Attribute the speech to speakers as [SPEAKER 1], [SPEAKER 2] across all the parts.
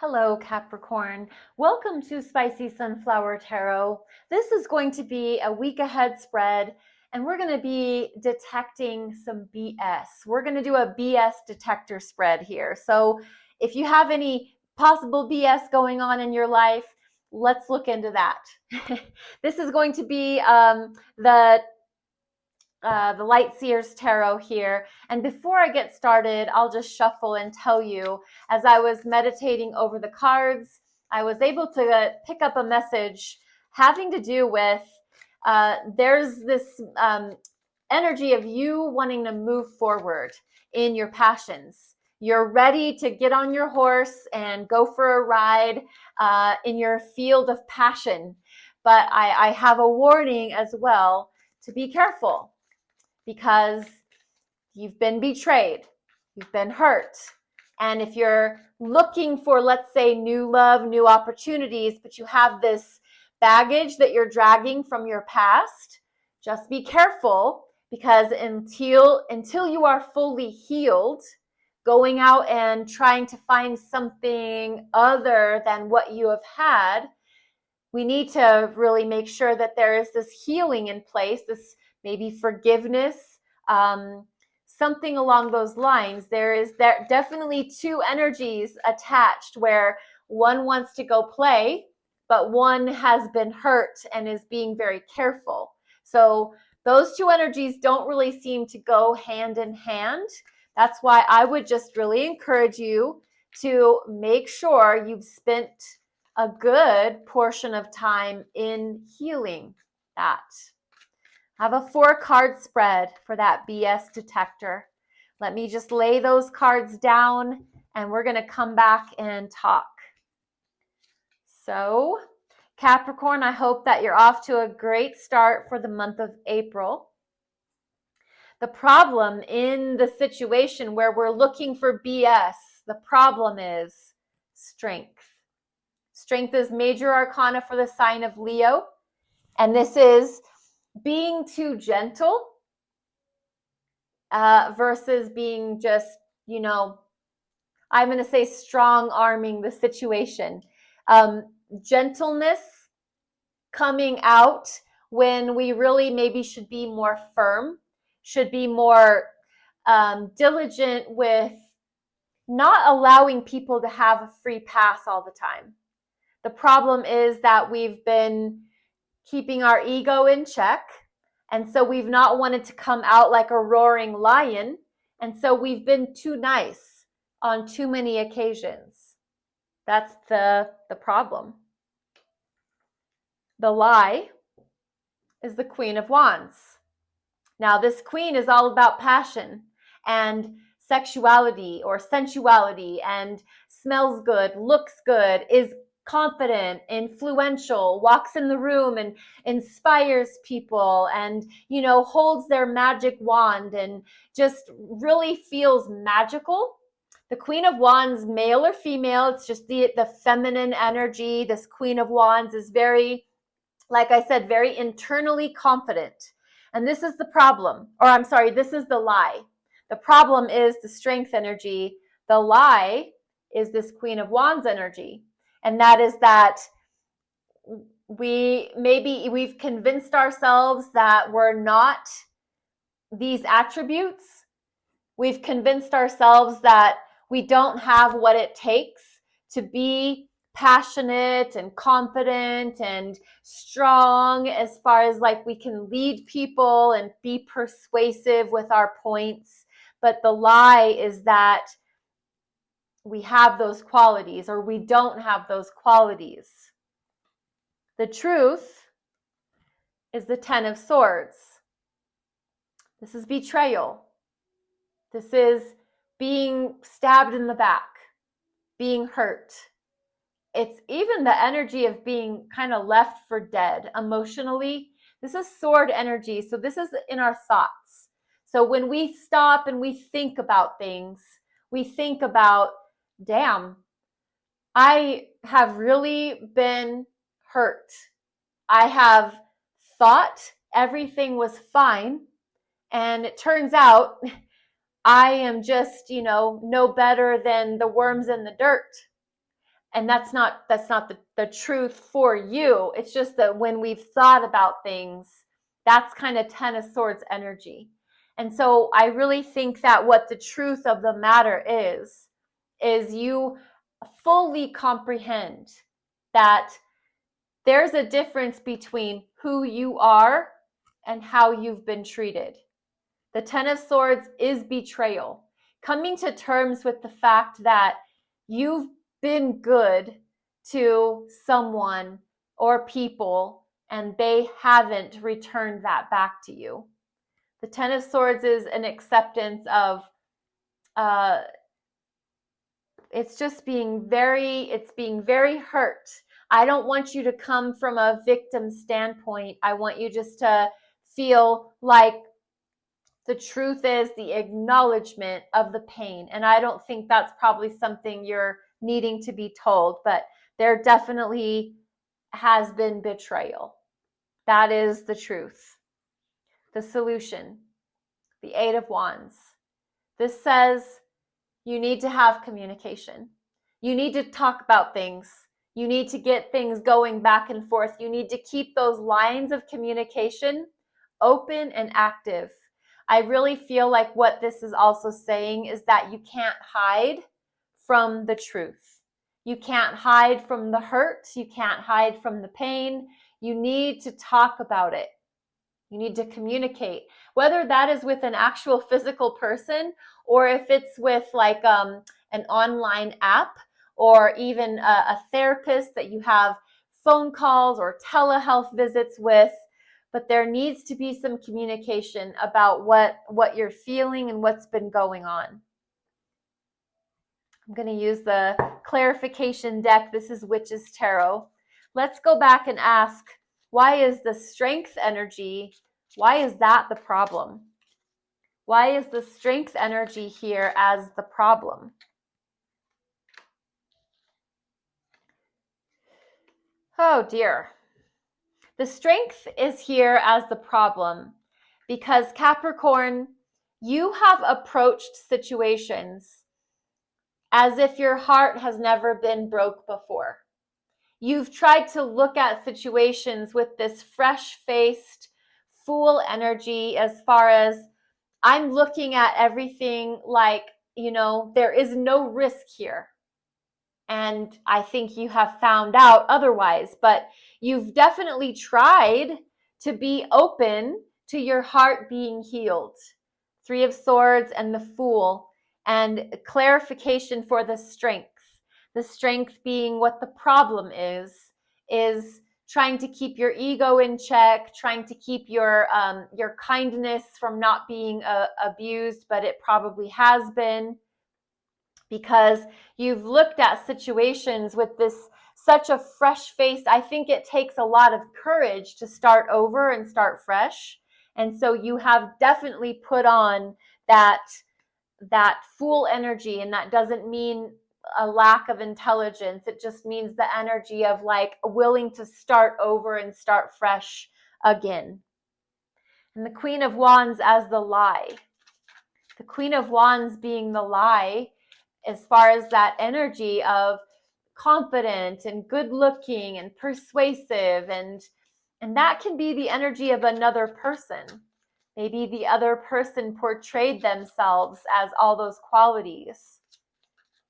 [SPEAKER 1] Hello, Capricorn. Welcome to Spicy Sunflower Tarot. This is going to be a week ahead spread, and we're going to be detecting some BS. We're going to do a BS detector spread here. So if you have any possible BS going on in your life, let's look into that. This is going to be the Light Seer's Tarot here. And before I get started, I'll just shuffle and tell you, as I was meditating over the cards, I was able to pick up a message having to do with there's this energy of you wanting to move forward in your passions. You're ready to get on your horse and go for a ride in your field of passion. But I have a warning as well to be careful, because you've been betrayed, you've been hurt. And if you're looking for, let's say, new love, new opportunities, but you have this baggage that you're dragging from your past, just be careful, because until you are fully healed, going out and trying to find something other than what you have had, we need to really make sure that there is this healing in place, this maybe forgiveness, something along those lines. There definitely two energies attached, where one wants to go play, but one has been hurt and is being very careful. So those two energies don't really seem to go hand in hand. That's why I would just really encourage you to make sure you've spent a good portion of time in healing that. I have a 4-card spread for that BS detector. Let me just lay those cards down and we're going to come back and talk. So, Capricorn, I hope that you're off to a great start for the month of April. The problem in the situation where we're looking for BS, the problem is strength. Strength is major arcana for the sign of Leo. And this is being too gentle versus being just, I'm going to say strong arming the situation. Gentleness coming out when we really maybe should be more firm, should be more diligent with not allowing people to have a free pass all the time. The problem is that we've been keeping our ego in check, and so we've not wanted to come out like a roaring lion, and so we've been too nice on too many occasions. That's the problem. The lie is the Queen of Wands. Now, this queen is all about passion and sexuality or sensuality, and smells good, looks good, is confident, influential, walks in the room and inspires people, and holds their magic wand and just really feels magical. The Queen of Wands, male or female, it's just the feminine energy. This Queen of Wands is very, like I said, very internally confident. And this is the problem, or I'm sorry, this is the lie. The problem is the strength energy. The lie is this Queen of Wands energy. And that is that we've convinced ourselves that we're not these attributes. We've convinced ourselves that we don't have what it takes to be passionate and confident and strong, as far as like we can lead people and be persuasive with our points. But the lie is that we have those qualities, or we don't have those qualities. The truth is the 10 of Swords. This is betrayal. This is being stabbed in the back, being hurt. It's even the energy of being kind of left for dead emotionally. This is sword energy. So this is in our thoughts. So when we stop and we think about things, we think about, damn, I have really been hurt. I have thought everything was fine, and it turns out I am just, no better than the worms in the dirt. And that's not the truth for you. It's just that when we've thought about things, that's kind of Ten of Swords energy. And so I really think that what the truth of the matter is you fully comprehend that there's a difference between who you are and how you've been treated. The Ten of Swords is betrayal. Coming to terms with the fact that you've been good to someone or people and they haven't returned that back to you. The Ten of Swords is an acceptance of it's being very hurt. I don't want you to come from a victim standpoint. I want you just to feel like the truth is the acknowledgement of the pain. And I don't think that's probably something you're needing to be told, but there definitely has been betrayal. That is the truth. The solution, the Eight of Wands. This says you need to have communication. You need to talk about things. You need to get things going back and forth. You need to keep those lines of communication open and active. I really feel like what this is also saying is that you can't hide from the truth. You can't hide from the hurt. You can't hide from the pain. You need to talk about it. You need to communicate, whether that is with an actual physical person or if it's with like an online app or even a therapist that you have phone calls or telehealth visits with. But there needs to be some communication about what you're feeling and what's been going on. I'm going to use the clarification deck. This is Witch's Tarot. Let's go back and ask, why is the Strength energy, why is that the problem? Why is the Strength energy here as the problem? Oh dear. The Strength is here as the problem because Capricorn, you have approached situations as if your heart has never been broke before. You've tried to look at situations with this fresh-faced, fool energy as far as, I'm looking at everything like, there is no risk here. And I think you have found out otherwise, but you've definitely tried to be open to your heart being healed. Three of Swords and the Fool, and clarification for the Strength. The Strength being what the problem is trying to keep your ego in check, trying to keep your kindness from not being abused, but it probably has been, because you've looked at situations with such a fresh face. I think it takes a lot of courage to start over and start fresh. And so you have definitely put on that fool energy, and that doesn't mean a lack of intelligence. It just means the energy of like willing to start over and start fresh again. And the Queen of Wands as the lie. The Queen of Wands being the lie as far as that energy of confident and good looking and persuasive, and that can be the energy of another person. Maybe the other person portrayed themselves as all those qualities.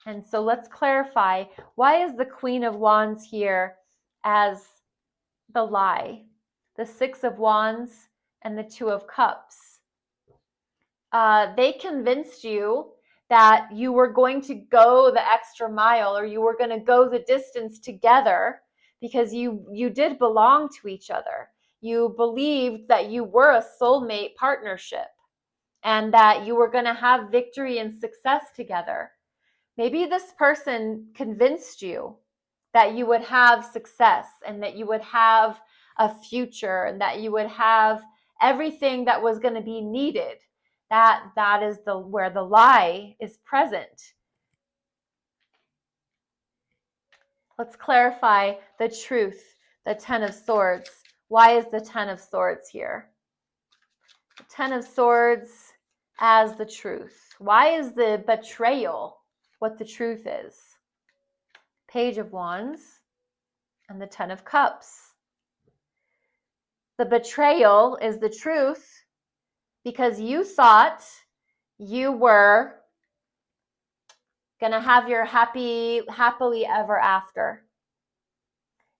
[SPEAKER 1] And so let's clarify, why is the Queen of Wands here as the lie? The Six of Wands and the Two of Cups. They convinced you that you were going to go the extra mile, or you were going to go the distance together because you did belong to each other. You believed that you were a soulmate partnership and that you were going to have victory and success together. Maybe this person convinced you that you would have success and that you would have a future and that you would have everything that was going to be needed. That is where the lie is present. Let's clarify the truth, the Ten of Swords. Why is the Ten of Swords here? The Ten of Swords as the truth. Why is the betrayal what the truth is? Page of Wands, and the Ten of Cups. The betrayal is the truth because you thought you were going to have your happily ever after.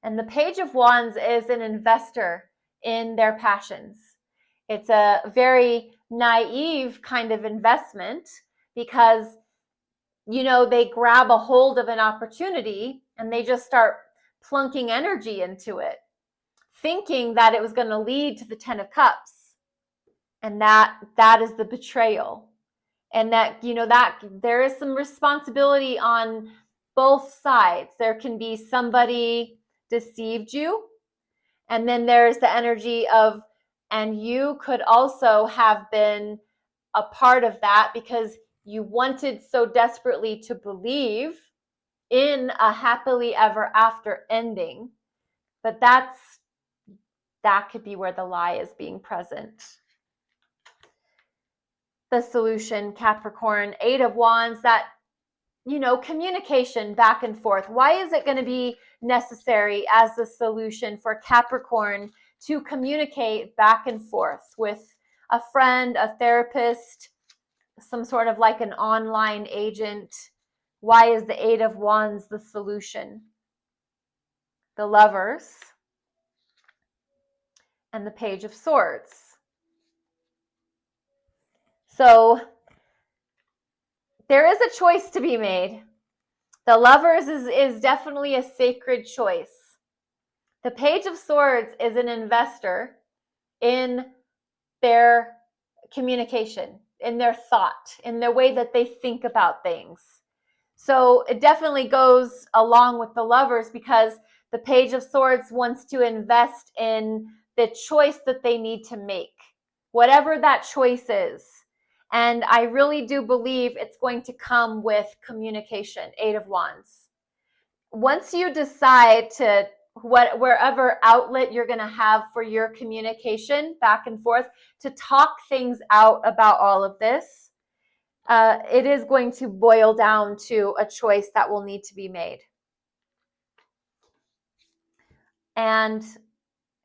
[SPEAKER 1] And the Page of Wands is an investor in their passions. It's a very naive kind of investment because, you know, they grab a hold of an opportunity and they just start plunking energy into it, thinking that it was going to lead to the Ten of Cups. And that is the betrayal. And that, you know, that there is some responsibility on both sides. There can be somebody deceived you, and then there's the energy of, and you could also have been a part of that because you wanted so desperately to believe in a happily ever after ending. But that could be where the lie is being present. The solution, Capricorn, Eight of Wands, that, you know, communication back and forth. Why is it going to be necessary as a solution for Capricorn to communicate back and forth with a friend, a therapist, some sort of like an online agent? Why is the Eight of Wands the solution? The Lovers and the Page of Swords. So there is a choice to be made. The Lovers is definitely a sacred choice. The Page of Swords is an investor in their communication, in their thought, in the way that they think about things. So it definitely goes along with the Lovers because the Page of Swords wants to invest in the choice that they need to make, whatever that choice is. And I really do believe it's going to come with communication, Eight of Wands. Once you decide to, wherever outlet you're going to have for your communication back and forth, to talk things out about all of this, it is going to boil down to a choice that will need to be made. And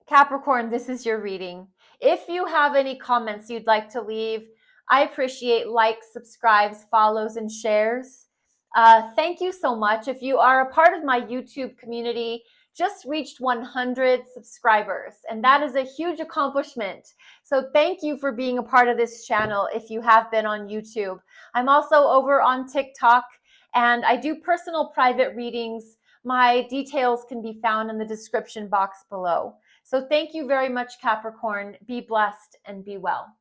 [SPEAKER 1] Capricorn, this is your reading. If you have any comments you'd like to leave, I appreciate likes, subscribes, follows, and shares. Thank you so much. If you are a part of my YouTube community, just reached 100 subscribers, and that is a huge accomplishment. So thank you for being a part of this channel if you have been on YouTube. I'm also over on TikTok, and I do personal private readings. My details can be found in the description box below. So thank you very much, Capricorn. Be blessed and be well.